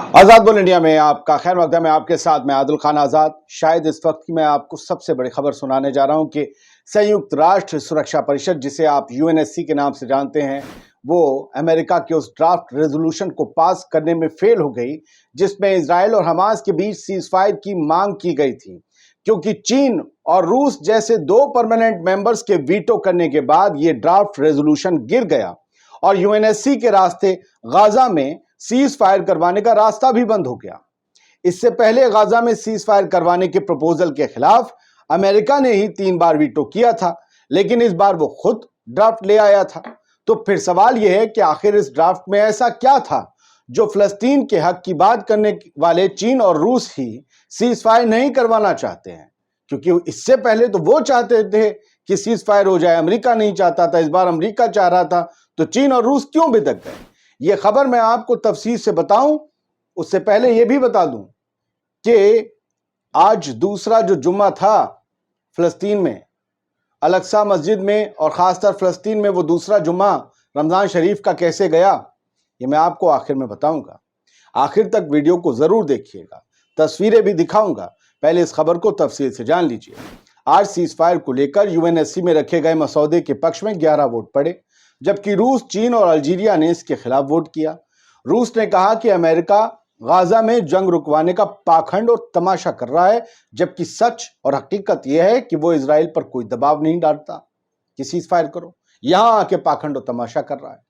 आजाद बोल इंडिया में आपका खैर मकदम है। आपके साथ मैं आदिल खान आजाद। शायद इस वक्त की मैं आपको सबसे बड़ी खबर सुनाने जा रहा हूं कि संयुक्त राष्ट्र सुरक्षा परिषद, जिसे आप यूएनएससी के नाम से जानते हैं, वो अमेरिका के उस ड्राफ्ट रेजोल्यूशन को पास करने में फेल हो गई जिसमें इजराइल और हमास के बीच सीज फायर की मांग की गई थी, क्योंकि चीन और रूस जैसे दो परमानेंट मेंबर्स के वीटो करने के बाद ये ड्राफ्ट रेजोल्यूशन गिर गया और यूएनएससी के रास्ते गाजा में सीज फायर करवाने का रास्ता भी बंद हो गया। इससे पहले गाजा में सीज फायर करवाने के प्रपोजल के खिलाफ अमेरिका ने ही 3 बार वीटो किया था, लेकिन इस बार वो खुद ड्राफ्ट ले आया था। तो फिर सवाल यह है कि आखिर इस ड्राफ्ट में ऐसा क्या था जो फिलिस्तीन के हक की बात करने वाले चीन और रूस ही सीज फायर नहीं करवाना चाहते हैं, क्योंकि इससे पहले तो वो चाहते थे कि सीज फायर हो जाए, अमेरिका नहीं चाहता था। इस बार अमेरिका चाह रहा था, तो चीन और रूस क्यों बिदक गए? ये खबर मैं आपको तफसील से बताऊं, उससे पहले यह भी बता दूं कि आज दूसरा जो जुम्मा था फिलिस्तीन में, अल-अक्सा मस्जिद में, और खासतर फिलिस्तीन में वो दूसरा जुम्मा रमजान शरीफ का कैसे गया, ये मैं आपको आखिर में बताऊंगा। आखिर तक वीडियो को जरूर देखिएगा, तस्वीरें भी दिखाऊंगा। पहले इस खबर को तफसील से जान लीजिए। आज सीज फायर को लेकर यूएनएससी में रखे गए मसौदे के पक्ष में 11 वोट पड़े, जबकि रूस, चीन और अल्जीरिया ने इसके खिलाफ वोट किया। रूस ने कहा कि अमेरिका गाजा में जंग रुकवाने का पाखंड और तमाशा कर रहा है, जबकि सच और हकीकत यह है कि वो इजराइल पर कोई दबाव नहीं डालता कि सीज फायर करो, यहां आके पाखंड और तमाशा कर रहा है।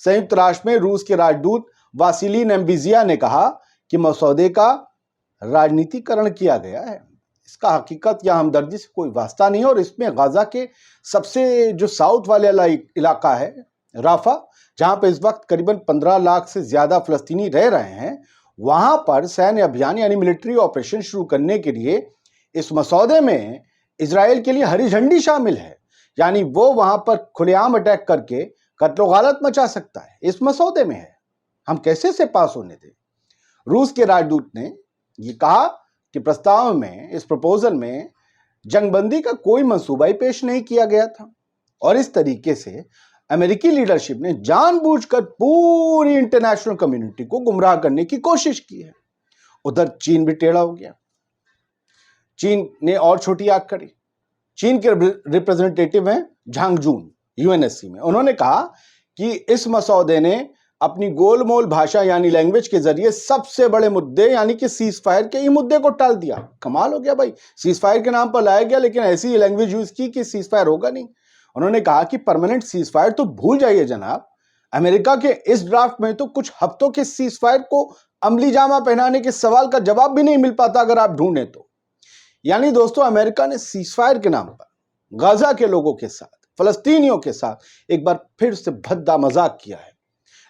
संयुक्त राष्ट्र में रूस के राजदूत वासिली नेम्बिजिया ने कहा कि मसौदे का राजनीतिकरण किया गया है, इसका हकीकत या हमदर्दी से कोई वास्ता नहीं है, और इसमें गाजा के सबसे जो साउथ वाले इलाका है राफा, जहां पर इस वक्त करीबन 15 लाख से ज्यादा फिलिस्तीनी रह रहे हैं, वहां पर सैन्य अभियान यानी मिलिट्री ऑपरेशन शुरू करने के लिए इस मसौदे में इजराइल के लिए हरी झंडी शामिल है। यानी वो वहां पर खुलेआम अटैक करके कत्लो गालत मचा सकता है, इस मसौदे में है। हम कैसे से पास होने दें? रूस के राजदूत ने ये कहा कि प्रस्ताव में, इस प्रपोजल में जंगबंदी का कोई मंसूबा ही पेश नहीं किया गया था, और इस तरीके से अमेरिकी लीडरशिप ने जानबूझकर पूरी इंटरनेशनल कम्युनिटी को गुमराह करने की कोशिश की है। उधर चीन भी टेढ़ा हो गया। चीन ने और छोटी आंख करी। चीन के रिप्रेजेंटेटिव हैं झांग जून यूएनएससी में। उन्होंने कहा कि इस मसौदे ने अपनी गोलमोल भाषा यानी लैंग्वेज के जरिए सबसे बड़े मुद्दे यानी कि सीज फायर के ही मुद्दे को टाल दिया। कमाल हो गया भाई, सीज फायर के नाम पर लाया गया, लेकिन ऐसी लैंग्वेज यूज की कि सीज फायर होगा नहीं। उन्होंने कहा कि परमानेंट सीज फायर तो भूल जाइए जनाब, अमेरिका के इस ड्राफ्ट में तो कुछ हफ्तों के सीज फायर को अमली जामा पहनाने के सवाल का जवाब भी नहीं मिल पाता अगर आप ढूंढें तो। यानी दोस्तों, अमेरिका ने सीज फायर के नाम पर गाजा के लोगों के साथ, फलस्तीनियों के साथ एक बार फिर से भद्दा मजाक किया है।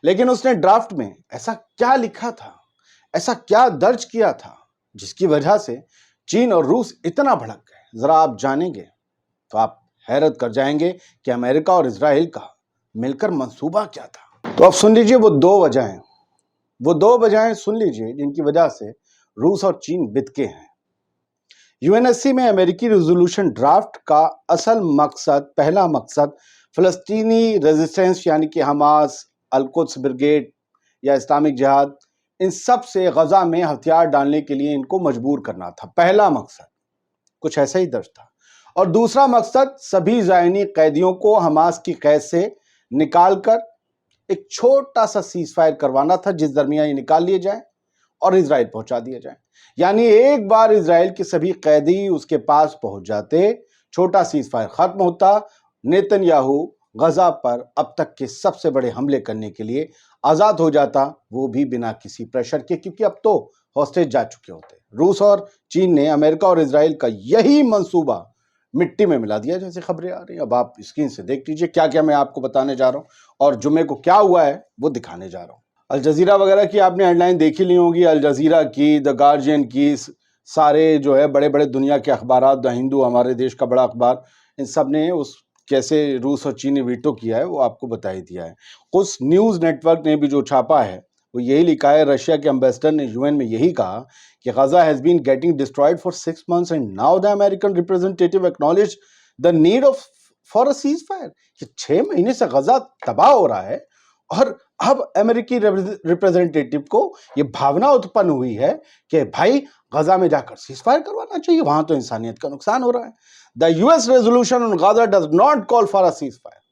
लेकिन उसने ड्राफ्ट में ऐसा क्या लिखा था, ऐसा क्या दर्ज किया था जिसकी वजह से चीन और रूस इतना भड़क गए? जरा आप जानेंगे तो आप हैरत कर जाएंगे कि अमेरिका और इजराइल का मिलकर मंसूबा क्या था। तो अब सुन लीजिए वो दो वजहें सुन लीजिए जिनकी वजह से रूस और चीन बिदके हैं। यूएनएससी में अमेरिकी रेजोल्यूशन ड्राफ्ट का असल मकसद, पहला मकसद, फिलिस्तीनी रेजिस्टेंस यानी कि हमास, अल-कुद्स ब्रिगेड या इस्लामिक जिहाद, इन सब से गजा में हथियार डालने के लिए इनको मजबूर करना था। पहला मकसद कुछ ऐसा ही दर्ज था। और दूसरा मकसद सभी ज़ायनी कैदियों को हमास की कैद से निकालकर एक छोटा सा सीज फायर करवाना था, जिस दरमियान ये निकाल लिए जाए और इजराइल पहुंचा दिया जाए। यानी एक बार इजराइल के सभी कैदी उसके पास पहुंच जाते, छोटा सीज फायर खत्म होता, नेतन्याहू गजा पर अब तक के सबसे बड़े हमले करने के लिए आजाद हो जाता, वो भी बिना किसी प्रेशर के, क्योंकि अब तो हॉस्टेज जा चुके होते। रूस और चीन ने अमेरिका और इजराइल का यही मंसूबा मिट्टी में मिला दिया, जैसे खबरें आ रही हैं। अब आप स्क्रीन से देख लीजिए क्या क्या मैं आपको बताने जा रहा हूं, और जुम्मे को क्या हुआ है वो दिखाने जा रहा हूं। अल जजीरा वगैरह की आपने हेडलाइन देखी ली होंगी, अल जजीरा की, द गार्जियन की, सारे जो है बड़े बड़े दुनिया के अखबार, द हिंदू हमारे देश का बड़ा अखबार, इन सब ने उस कैसे रूस और चीन ने वीटो किया है वो आपको बता ही दिया है। कुछ न्यूज़ नेटवर्क ने भी जो छापा है वो यही लिखा है। रशिया के एम्बेसडर ने यूएन में यही कहा कि Gaza has been getting destroyed for 6 months and now the American representative acknowledge the need of for a ceasefire. कि 6 महीने से गाजा तबाह हो रहा है اور اب امریکی ریپریزنٹیٹو کو یہ بھاونا اتپن ہوئی ہے کہ بھائی غزہ میں جا کر سیز فائر کروانا چاہیے، وہاں تو انسانیت کا نقصان ہو رہا ہے۔ The US resolution on Gaza does not call for a ceasefire۔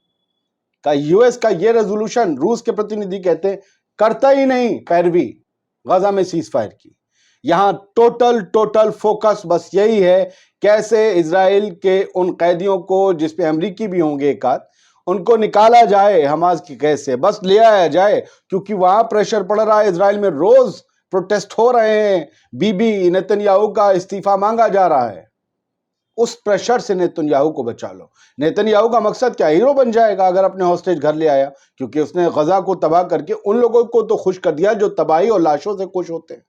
کا US کا یہ ریزولوشن، روس کے پرتیندھی کہتے ہیں، کرتا ہی نہیں پیروی غزہ میں سیز فائر کی۔ یہاں ٹوٹل فوکس بس یہی ہے، کیسے اسرائیل کے ان قیدیوں کو، جس پہ امریکی بھی ہوں گے ایک آدھ، ان کو نکالا جائے حماس کی قید سے، بس لے آیا جائے، کیونکہ وہاں پریشر پڑ رہا ہے۔ اسرائیل میں روز پروٹیسٹ ہو رہے ہیں، بی بی نیتن یاہو کا استعفیٰ مانگا جا رہا ہے۔ اس پریشر سے نیتن یاہو کو بچا لو۔ نیتن یاہو کا مقصد کیا؟ ہیرو بن جائے گا اگر اپنے ہاسٹیج گھر لے آیا، کیونکہ اس نے غزہ کو تباہ کر کے ان لوگوں کو تو خوش کر دیا جو تباہی اور لاشوں سے خوش ہوتے ہیں،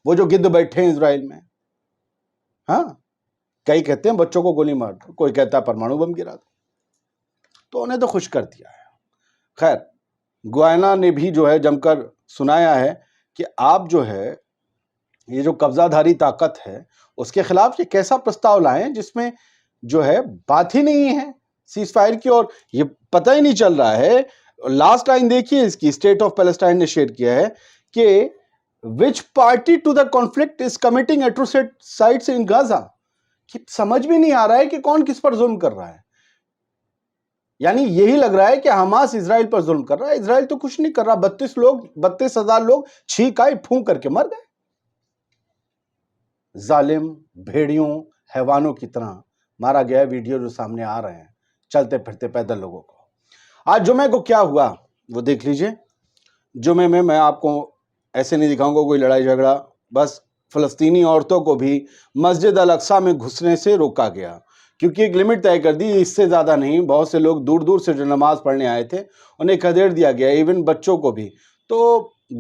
وہ جو گدھ بیٹھے ہیں اسرائیل میں۔ ہاں، کئی کہتے ہیں بچوں کو گولی مار دو، کوئی کہتا ہے پرمانو بم گرا دو، تو انہیں تو خوش کر دیا ہے۔ خیر، گوئنا نے بھی جو ہے جم کر سنایا ہے کہ آپ جو ہے یہ جو قبضہ دھاری طاقت ہے اس کے خلاف یہ کیسا پرستاؤ لائیں جس میں جو ہے بات ہی نہیں ہے سیز فائر کی، اور یہ پتہ ہی نہیں چل رہا ہے۔ لاسٹ لائن دیکھیے اس کی، اسٹیٹ آف پیلسٹائن نے شیئر کیا ہے کہ which party to the conflict is committing atrocities in Gaza۔ کہ سمجھ بھی نہیں آ رہا ہے کہ کون کس پر ظلم کر رہا ہے۔ یعنی یہی لگ رہا ہے کہ حماس اسرائیل پر ظلم کر رہا ہے، اسرائیل تو کچھ نہیں کر رہا۔ 32,000 لوگ چھینک آئے پھونک کر کے مر گئے، ظالم بھیڑیوں حیوانوں کی طرح مارا گیا۔ ویڈیو جو سامنے آ رہے ہیں چلتے پھرتے پیدل لوگوں کو۔ آج جمعے کو کیا ہوا وہ دیکھ لیجئے۔ جمعے میں آپ کو ایسے نہیں دکھاؤں گا کوئی لڑائی جھگڑا، بس فلسطینی عورتوں کو بھی مسجد الاقصیٰ میں گھسنے سے روکا گیا، کیونکہ ایک لمٹ طے کر دی، اس سے زیادہ نہیں۔ بہت سے لوگ دور دور سے جو نماز پڑھنے آئے تھے انہیں کھدیڑ دیا گیا، ایون بچوں کو بھی۔ تو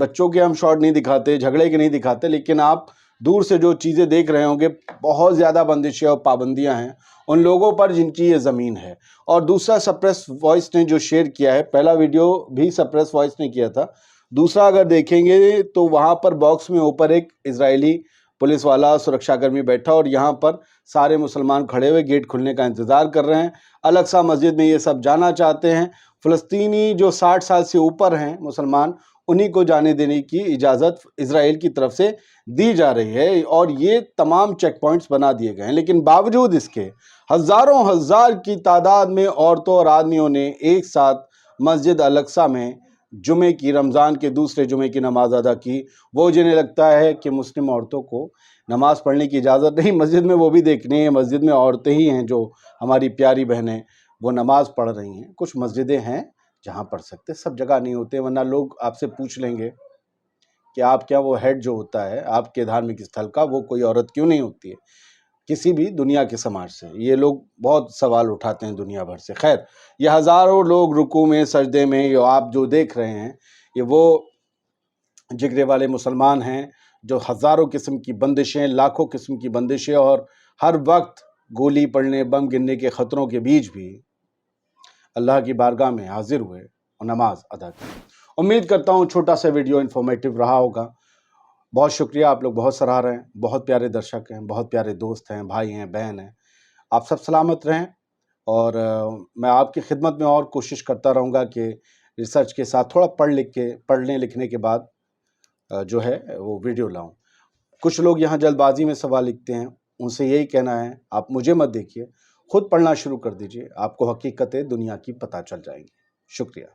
بچوں کے ہم شارٹ نہیں دکھاتے، جھگڑے کے نہیں دکھاتے، لیکن آپ دور سے جو چیزیں دیکھ رہے ہوں گے، بہت زیادہ بندشیں اور پابندیاں ہیں ان لوگوں پر جن کی یہ زمین ہے۔ اور دوسرا سپریس وائس نے جو شیئر کیا ہے، پہلا ویڈیو بھی سپریس وائس نے کیا تھا، دوسرا اگر دیکھیں گے تو وہاں پر باکس میں اوپر ایک اسرائیلی پولیس والا سرکشا کرمی بیٹھا، اور یہاں پر سارے مسلمان کھڑے ہوئے گیٹ کھلنے کا انتظار کر رہے ہیں۔ الاقصیٰ مسجد میں یہ سب جانا چاہتے ہیں۔ فلسطینی جو 60 سال سے اوپر ہیں مسلمان، انہی کو جانے دینے کی اجازت اسرائیل کی طرف سے دی جا رہی ہے، اور یہ تمام چیک پوائنٹس بنا دیے گئے ہیں۔ لیکن باوجود اس کے ہزاروں ہزار کی تعداد میں عورتوں اور آدمیوں نے ایک ساتھ مسجد الاقصیٰ میں جمعے کی، رمضان کے دوسرے جمعے کی نماز ادا کی۔ وہ جنہیں لگتا ہے کہ مسلم عورتوں کو نماز پڑھنے کی اجازت نہیں مسجد میں، وہ بھی دیکھنی ہے، مسجد میں عورتیں ہی ہیں جو ہماری پیاری بہنیں وہ نماز پڑھ رہی ہیں۔ کچھ مسجدیں ہیں جہاں پڑھ سکتے، سب جگہ نہیں ہوتے، ورنہ لوگ آپ سے پوچھ لیں گے کہ آپ کیا وہ ہیڈ جو ہوتا ہے آپ کے دھارمک استھل کا، وہ کوئی عورت کیوں نہیں ہوتی ہے کسی بھی دنیا کے سماج سے؟ یہ لوگ بہت سوال اٹھاتے ہیں دنیا بھر سے۔ خیر، یہ ہزاروں لوگ رکوع میں، سجدے میں، یہ آپ جو دیکھ رہے ہیں یہ وہ جگرے والے مسلمان ہیں جو ہزاروں قسم کی بندشیں، لاکھوں قسم کی بندشیں اور ہر وقت گولی پڑنے، بم گرنے کے خطروں کے بیچ بھی اللہ کی بارگاہ میں حاضر ہوئے اور نماز ادا کی۔ امید کرتا ہوں چھوٹا سا ویڈیو انفارمیٹیو رہا ہوگا۔ بہت شکریہ، آپ لوگ بہت سراہ رہے ہیں، بہت پیارے درشک ہیں، بہت پیارے دوست ہیں، بھائی ہیں، بہن ہیں۔ آپ سب سلامت رہیں، اور میں آپ کی خدمت میں اور کوشش کرتا رہوں گا کہ ریسرچ کے ساتھ تھوڑا پڑھنے لکھنے کے بعد جو ہے وہ ویڈیو لاؤں۔ کچھ لوگ یہاں جلد بازی میں سوال لکھتے ہیں، ان سے یہی کہنا ہے آپ مجھے مت دیکھیے، خود پڑھنا شروع کر دیجئے، آپ کو حقیقتیں دنیا کی پتہ چل جائیں گی۔ شکریہ۔